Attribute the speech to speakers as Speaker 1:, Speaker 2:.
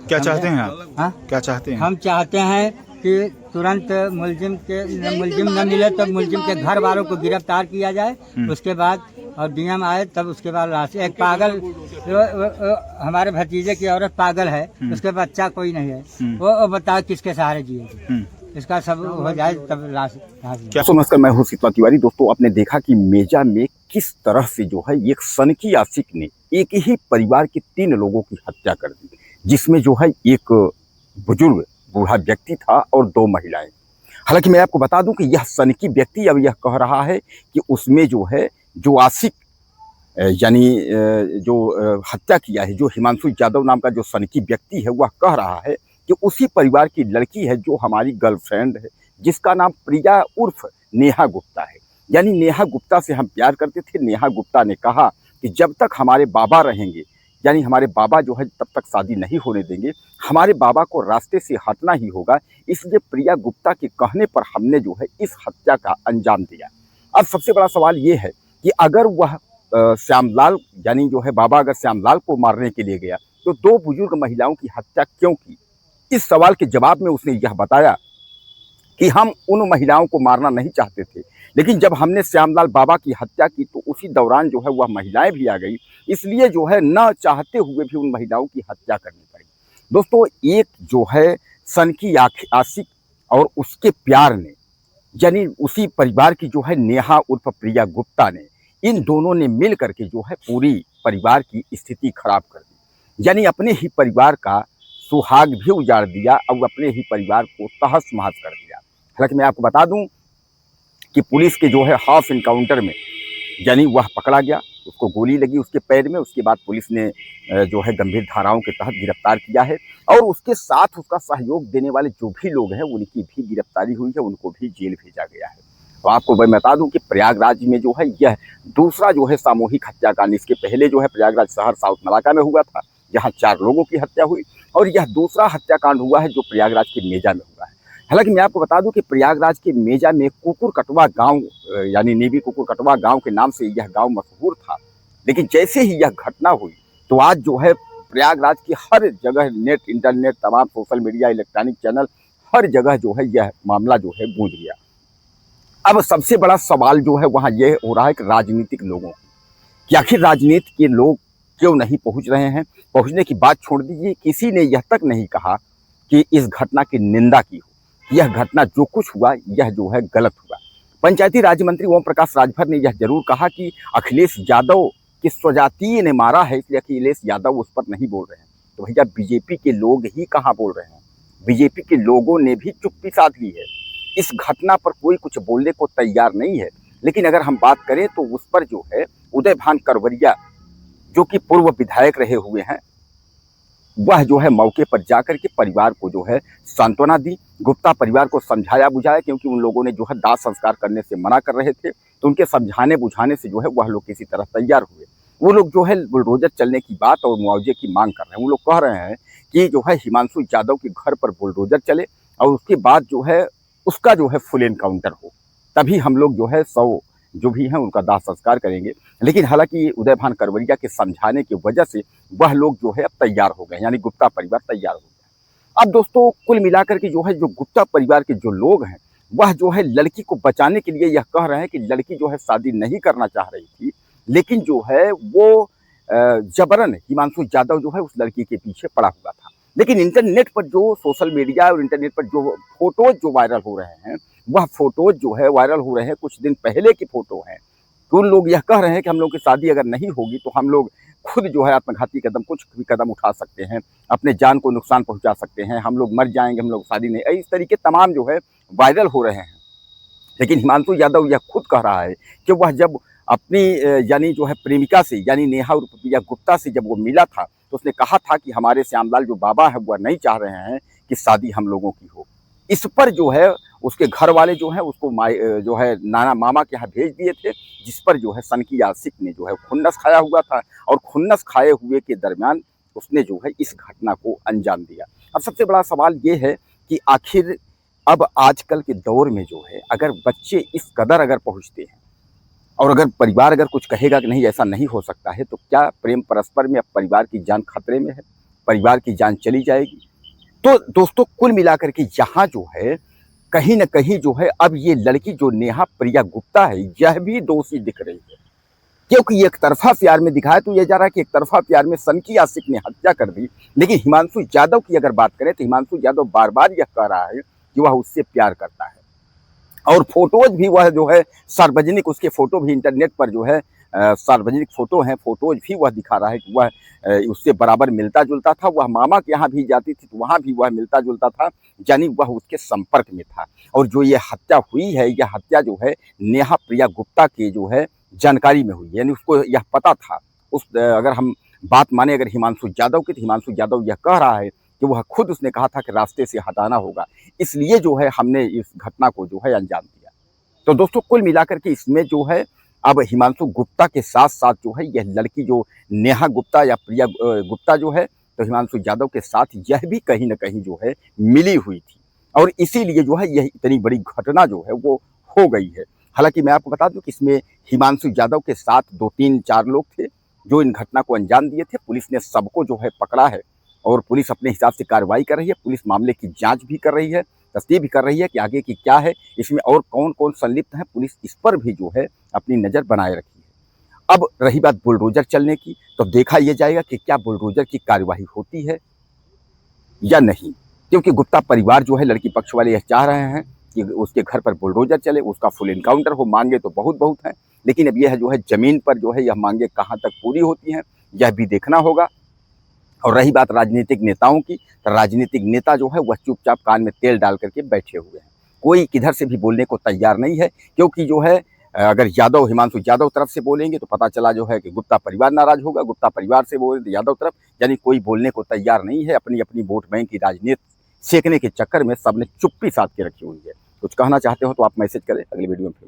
Speaker 1: क्या चाहते हैं आप?
Speaker 2: हाँ,
Speaker 1: क्या चाहते हैं?
Speaker 2: हम चाहते हैं कि तुरंत मुलजिम न मिले तो मुलजिम के घर वालों को गिरफ्तार किया जाए। उसके बाद और डीएम आए तब उसके बाद राशि एक पागल हमारे भतीजे की औरत पागल है, उसके बच्चा कोई नहीं है, वो बताओ किसके सहारे जिएगी। इसका सब हो जाए तब राशि।
Speaker 3: नमस्कार, मैं हूँ सीतवा तिवारी। दोस्तों, आपने देखा कि मेजा में किस तरह से जो है एक सनकी आशिक ने एक ही परिवार के 3 लोगों की हत्या कर दी, जिसमें जो है एक बुजुर्ग बूढ़ा व्यक्ति था और 2 महिलाएं। हालांकि मैं आपको बता दूं कि यह सनकी व्यक्ति अब यह कह रहा है कि उसमें जो है जो आशिक यानी जो हत्या किया है, जो हिमांशु यादव नाम का जो सनकी व्यक्ति है, वह कह रहा है कि उसी परिवार की लड़की है जो हमारी गर्लफ्रेंड है, जिसका नाम प्रिया उर्फ नेहा गुप्ता है। यानी नेहा गुप्ता से हम प्यार करते थे। नेहा गुप्ता ने कहा कि जब तक हमारे बाबा रहेंगे, यानी हमारे बाबा जो है तब तक शादी नहीं होने देंगे, हमारे बाबा को रास्ते से हटना ही होगा। इसलिए प्रिया गुप्ता के कहने पर हमने जो है इस हत्या का अंजाम दिया। अब सबसे बड़ा सवाल ये है कि अगर वह श्यामलाल यानी जो है बाबा अगर श्यामलाल को मारने के लिए गया तो 2 बुजुर्ग महिलाओं की हत्या क्यों की? इस सवाल के जवाब में उसने यह बताया कि हम उन महिलाओं को मारना नहीं चाहते थे, लेकिन जब हमने श्यामलाल बाबा की हत्या की तो उसी दौरान जो है वह महिलाएं भी आ गई, इसलिए जो है न चाहते हुए भी उन महिलाओं की हत्या करनी पड़ी। दोस्तों, एक जो है सनकी आशिक और उसके प्यार ने, यानी उसी परिवार की जो है नेहा उर्फ प्रिया गुप्ता ने, इन दोनों ने मिल करके जो है पूरी परिवार की स्थिति खराब कर दी। यानी अपने ही परिवार का सुहाग भी उजाड़ दिया और अपने ही परिवार को तहस महस कर दिया। हालांकि मैं आपको बता दूं कि पुलिस के जो है हाफ इनकाउंटर में यानी वह पकड़ा गया, उसको गोली लगी उसके पैर में। उसके बाद पुलिस ने जो है गंभीर धाराओं के तहत गिरफ्तार किया है और उसके साथ उसका सहयोग देने वाले जो भी लोग हैं उनकी भी गिरफ्तारी हुई है, उनको भी जेल भेजा गया है। तो आपको मैं बता दूं कि प्रयागराज में जो है यह दूसरा जो है सामूहिक हत्याकांड, इसके पहले जो है प्रयागराज शहर साउथ मलाका में हुआ था, जहाँ 4 लोगों की हत्या हुई, और यह दूसरा हत्याकांड हुआ है जो प्रयागराज के मेजा में हुआ है। हालांकि मैं आपको बता दूं कि प्रयागराज के मेजा में कुकुर कटवा गांव यानी नेवी कुकुर कटवा गांव के नाम से यह गांव मशहूर था, लेकिन जैसे ही यह घटना हुई तो आज जो है प्रयागराज की हर जगह नेट, इंटरनेट, तमाम सोशल मीडिया, इलेक्ट्रॉनिक चैनल, हर जगह जो है यह मामला जो है गूंज गया। अब सबसे बड़ा सवाल जो है वहाँ यह हो रहा है कि राजनीतिक लोगों की आखिर राजनीति के लोग क्यों नहीं पहुँच रहे हैं? पहुँचने की बात छोड़ दीजिए, किसी ने यह तक नहीं कहा कि इस घटना की निंदा की हो। यह घटना जो कुछ हुआ यह जो है गलत हुआ। पंचायती राज मंत्री ओम प्रकाश राजभर ने यह जरूर कहा कि अखिलेश यादव की स्वजातीय ने मारा है, इसलिए अखिलेश यादव उस पर नहीं बोल रहे हैं। तो भैया, बीजेपी के लोग ही कहाँ बोल रहे हैं? बीजेपी के लोगों ने भी चुप्पी साध ली है। इस घटना पर कोई कुछ बोलने को तैयार नहीं है। लेकिन अगर हम बात करें तो उस पर जो है उदय भान करवरिया, जो कि पूर्व विधायक रहे हुए हैं, वह जो है मौके पर जाकर के परिवार को जो है सांत्वना दी, गुप्ता परिवार को समझाया बुझाया, क्योंकि उन लोगों ने जो है दाह संस्कार करने से मना कर रहे थे। तो उनके समझाने बुझाने से जो है वह लोग किसी तरह तैयार हुए। वो लोग जो है बुलडोजर चलने की बात और मुआवजे की मांग कर रहे हैं। वो लोग कह रहे हैं कि जो है हिमांशु यादव के घर पर बुलडोजर चले और उसके बाद जो है उसका जो है फुल एनकाउंटर हो, तभी हम लोग जो है 100 जो भी हैं उनका दाह संस्कार करेंगे। लेकिन हालांकि उदय भान करवरिया के समझाने की वजह से वह लोग जो है अब तैयार हो गए, यानी गुप्ता परिवार तैयार हो गया। अब दोस्तों, कुल मिलाकर के जो है जो गुप्ता परिवार के जो लोग हैं वह जो है लड़की को बचाने के लिए यह कह रहे हैं कि लड़की जो है शादी नहीं करना चाह रही थी, लेकिन जो है वो जबरन हिमांशु यादव जो है उस लड़की के पीछे पड़ा हुआ था। लेकिन इंटरनेट पर जो सोशल मीडिया और इंटरनेट पर जो फोटोज जो वायरल हो रहे हैं, वह फोटोज जो है वायरल हो रहे हैं कुछ दिन पहले की फोटो हैं। तो उन लोग यह कह रहे हैं कि हम लोग की शादी अगर नहीं होगी तो हम लोग खुद जो है आत्मघाती कदम, कुछ भी कदम उठा सकते हैं, अपने जान को नुकसान पहुंचा सकते हैं, हम लोग मर जाएंगे, हम लोग शादी नहीं, इस तरीके तमाम जो है वायरल हो रहे हैं। लेकिन हिमांशु यादव यह खुद कह रहा है कि वह जब अपनी यानी जो है प्रेमिका से, यानी नेहा और प्रिया गुप्ता से जब वो मिला था तो उसने कहा था कि हमारे श्यामलाल जो बाबा है वह नहीं चाह रहे हैं कि शादी हम लोगों की हो। इस पर जो है उसके घर वाले जो है उसको जो है नाना मामा के यहाँ भेज दिए थे, जिस पर जो है सनकी आशिक ने जो है खुन्नस खाया हुआ था और खुन्नस खाए हुए के दरमियान उसने जो है इस घटना को अंजाम दिया। अब सबसे बड़ा सवाल ये है कि आखिर अब आजकल के दौर में जो है अगर बच्चे इस कदर अगर पहुँचते हैं और अगर परिवार अगर कुछ कहेगा कि नहीं ऐसा नहीं हो सकता है, तो क्या प्रेम परस्पर में अब परिवार की जान खतरे में है? परिवार की जान चली जाएगी। तो दोस्तों कुल मिलाकर के यहाँ जो है कहीं न कहीं जो है अब ये लड़की जो नेहा प्रिया गुप्ता है यह भी दोषी दिख रही है, क्योंकि एक तरफा प्यार में दिखाया तो ये जा रहा है कि एक तरफा प्यार में सनकी आशिक ने हत्या कर दी। लेकिन हिमांशु यादव की अगर बात करें तो हिमांशु यादव बार बार यह कह रहा है कि वह उससे प्यार करता है, और फोटोज भी वह जो है सार्वजनिक, उसके फोटो भी इंटरनेट पर जो है सार्वजनिक फोटो हैं, फोटोज भी वह दिखा रहा है कि वह उससे बराबर मिलता जुलता था। वह मामा के यहाँ भी जाती थी तो वहाँ भी वह मिलता जुलता था, यानी वह उसके संपर्क में था। और जो ये हत्या हुई है, यह हत्या जो है नेहा प्रिया गुप्ता के जो है जानकारी में हुई है, यानी उसको यह पता था। अगर हम बात माने अगर हिमांशु यादव की, तो हिमांशु यादव यह कह रहा है कि वह खुद उसने कहा था कि रास्ते से हटाना होगा, इसलिए जो है हमने इस घटना को जो है अंजाम दिया। तो दोस्तों कुल मिलाकर के इसमें जो है अब हिमांशु गुप्ता के साथ साथ जो है यह लड़की जो नेहा गुप्ता या प्रिया गुप्ता जो है, तो हिमांशु यादव के साथ यह भी कहीं न कहीं जो है मिली हुई थी, और इसीलिए जो है यह इतनी बड़ी घटना जो है वो हो गई है। हालांकि मैं आपको बता दूं कि इसमें हिमांशु यादव के साथ 2, 3, 4 लोग थे जो इन घटना को अंजाम दिए थे। पुलिस ने सबको जो है पकड़ा है और पुलिस अपने हिसाब से कार्रवाई कर रही है। पुलिस मामले की जांच भी कर रही है, तस्दीक भी कर रही है कि आगे की क्या है, इसमें और कौन कौन संलिप्त है, पुलिस इस पर भी जो है अपनी नज़र बनाए रखी है। अब रही बात बुलडोजर चलने की, तो देखा यह जाएगा कि क्या बुलडोजर की कार्यवाही होती है या नहीं, क्योंकि गुप्ता परिवार जो है, लड़की पक्ष वाले यह चाह रहे हैं कि उसके घर पर बुलडोजर चले, उसका फुल इनकाउंटर हो। मांगे तो बहुत हैं, लेकिन अब यह जो है ज़मीन पर जो है यह मांगे कहाँ तक पूरी होती हैं, यह भी देखना होगा। और रही बात राजनीतिक नेताओं की, तो राजनीतिक नेता जो है वह चुपचाप कान में तेल डाल करके बैठे हुए हैं, कोई किधर से भी बोलने को तैयार नहीं है, क्योंकि जो है अगर यादव हिमांशु यादव तरफ से बोलेंगे तो पता चला जो है कि गुप्ता परिवार नाराज होगा, गुप्ता परिवार से बोले तो यादव तरफ, यानी कोई बोलने को तैयार नहीं है। अपनी अपनी वोट बैंक की राजनीति सेकने के चक्कर में सबने चुप्पी साध के रखी हुई है। कुछ कहना चाहते हो तो आप मैसेज करें, अगली वीडियो में फिर